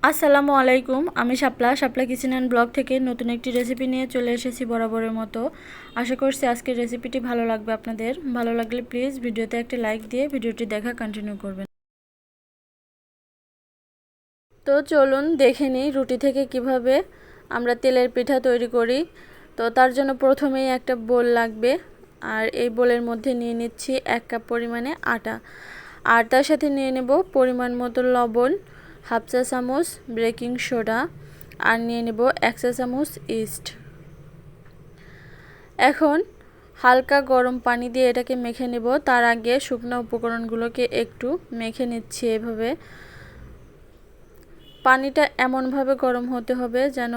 আসসালামু আলাইকুম। আমি শাপলা কিচেন অ্যান্ড ব্লগ থেকে নতুন একটি রেসিপি নিয়ে চলে এসেছি বরাবরের মতো। আশা করছি আজকের রেসিপিটি ভালো লাগবে আপনাদের। ভালো লাগলে প্লিজ ভিডিওতে একটা লাইক দিয়ে ভিডিওটি দেখা কন্টিনিউ করবেন। তো চলুন দেখে নিই রুটি থেকে কিভাবে আমরা তেলের পিঠা তৈরি করি। তো তার জন্য প্রথমেই একটা বোল লাগবে, আর এই বোলের মধ্যে নিয়ে নিচ্ছি 1 কাপ পরিমাণে আটা, আর তার সাথে নিয়ে নেব পরিমাণ মতো লবণ, হাফ চা চামচ বেকিং সোডা, আর নিয়ে নেব 1 চা চামচ ইস্ট। এখন হালকা গরম পানি দিয়ে এটাকে মেখে নেব। তার আগে শুকনো উপকরণগুলোকে একটু মেখে নিচ্ছি এভাবে। পানিটা এমনভাবে গরম হতে হবে যেন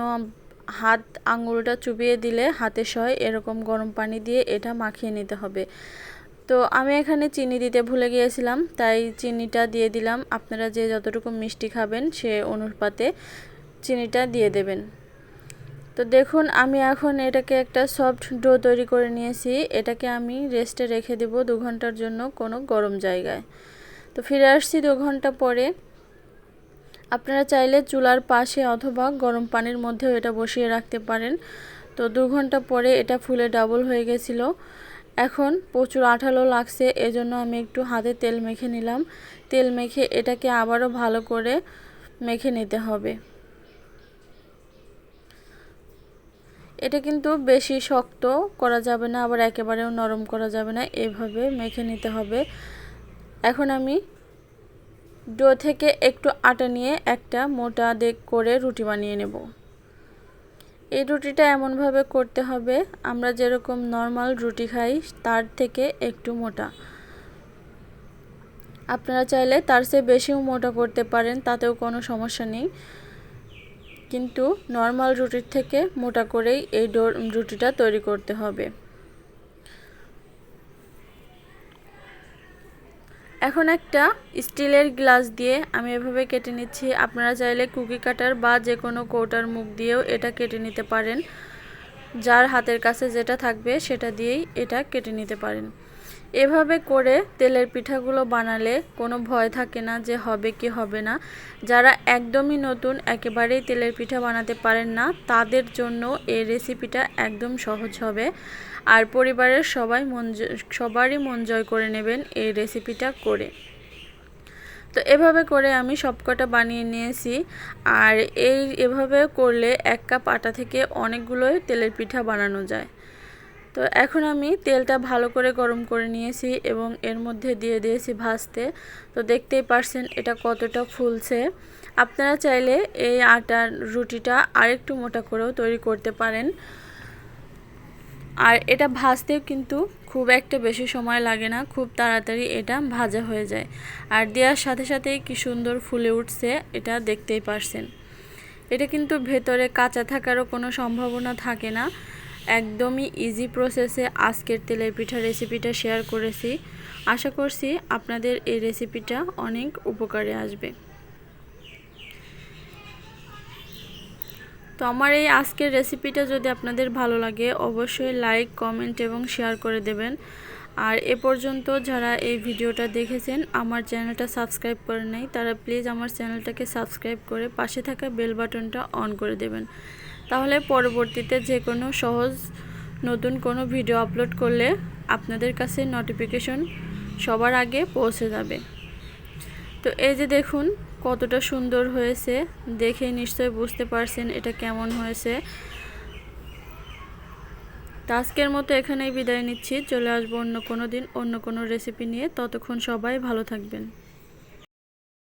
হাত আঙুলটা চুবিয়ে দিলে হাতে সয়, এরকম গরম পানি দিয়ে এটা মাখিয়ে নিতে হবে। তো আমি এখানে চিনি দিতে ভুলে গিয়েছিলাম, তাই চিনিটা দিয়ে দিলাম। আপনারা যে যতটুকু মিষ্টি খাবেন সে অনুপাতে চিনিটা দিয়ে দেবেন। তো দেখুন আমি এখন এটাকে একটা সফট ডো তৈরি করে নিয়েছি। এটাকে আমি রেস্টে রেখে দেব 2 ঘন্টার জন্য কোনো গরম জায়গায়। তো ফিরে আসছি 2 ঘন্টা পরে। আপনারা চাইলে চুলার পাশে অথবা গরম পানির মধ্যেও এটা বসিয়ে রাখতে পারেন। তো 2 ঘন্টা পরে এটা ফুলে ডাবল হয়ে গেছিলো। এখন প্রচুর আঠালো লাগছে, এজন্য আমি একটু হাতে তেল মেখে নিলাম। তেল মেখে এটাকে আবারও ভালো করে মেখে নিতে হবে। এটা কিন্তু বেশি শক্ত করা যাবে না, আবার একেবারেও নরম করা যাবে না, এভাবে মেখে নিতে হবে। এখন আমি ডো থেকে একটু আটা নিয়ে একটা মোটা দেগ করে রুটি বানিয়ে নেব। এই রুটিটা এমনভাবে করতে হবে আমরা যেরকম নর্মাল রুটি খাই তার থেকে একটু মোটা। আপনারা চাইলে তার চেয়ে বেশিও মোটা করতে পারেন, তাতেও কোনো সমস্যা নেই, কিন্তু নর্মাল রুটির থেকে মোটা করেই এই রুটিটা তৈরি করতে হবে। এখন একটা স্টিলের গ্লাস দিয়ে আমি এভাবে কেটে নিচ্ছি। আপনারা চাইলে কুকি কাটার বা যে কোনো কৌটার মুখ দিয়েও এটা কেটে নিতে পারেন। যার হাতের কাছে যেটা থাকবে সেটা দিয়েই এটা কেটে নিতে পারেন। এভাবে করে তেলের পিঠাগুলো বানালে কোনো ভয় থাকে না যে হবে কি হবে না। যারা একদমই নতুন, একেবারেই তেলের পিঠা বানাতে পারেন না, তাদের জন্য এই রেসিপিটা একদম সহজ হবে। আর পরিবারের সবারই মন জয় করে নেবেন এই রেসিপিটা করে। তো এভাবে করে আমি সবকটা বানিয়ে নিয়েছি। আর এভাবে করলে 1 কাপ আটা থেকে অনেকগুলোই তেলের পিঠা বানানো যায়। তো এখন আমি তেলটা ভালো করে গরম করে নিয়েছি এবং এর মধ্যে দিয়ে দিয়েছি ভাজতে। তো দেখতেই পারছেন এটা কতটা ফুলছে। আপনারা চাইলে এই আটার রুটিটা আরেকটু মোটা করেও তৈরি করতে পারেন। আর এটা ভাজতেও কিন্তু খুব একটা বেশি সময় লাগে না, খুব তাড়াতাড়ি এটা ভাজা হয়ে যায়। আর দেওয়ার সাথে সাথেই কি সুন্দর ফুলে উঠছে, এটা দেখতেই পারছেন। এটা কিন্তু ভেতরে কাঁচা থাকারও কোনো সম্ভাবনা থাকে না। একদমই ইজি প্রসেসে আজকের তেলের পিঠা রেসিপিটা শেয়ার করেছি। আশা করছি আপনাদের এই রেসিপিটা অনেক উপকারে আসবে। তো আমার এই আজকের রেসিপিটা যদি আপনাদের ভালো লাগে অবশ্যই লাইক, কমেন্ট এবং শেয়ার করে দেবেন। আর এ পর্যন্ত যারা এই ভিডিওটা দেখেছেন আমার চ্যানেলটা সাবস্ক্রাইব করেন নাই, তারা প্লিজ আমার চ্যানেলটাকে সাবস্ক্রাইব করে পাশে থাকা বেল বাটনটা অন করে দেবেন। তাহলে পরবর্তীতে যে কোনো সহজ নতুন কোনো ভিডিও আপলোড করলে আপনাদের কাছে নোটিফিকেশন সবার আগে পৌঁছে যাবে। তো এই যে দেখুন কতটা সুন্দর হয়েছে, দেখে নিশ্চয়ই বুঝতে পারছেন এটা কেমন হয়েছে। তো আজকের মতো এখানেই বিদায় নিচ্ছি। চলে আসবো অন্য কোনো দিন অন্য কোনো রেসিপি নিয়ে। ততক্ষণ সবাই ভালো থাকবেন।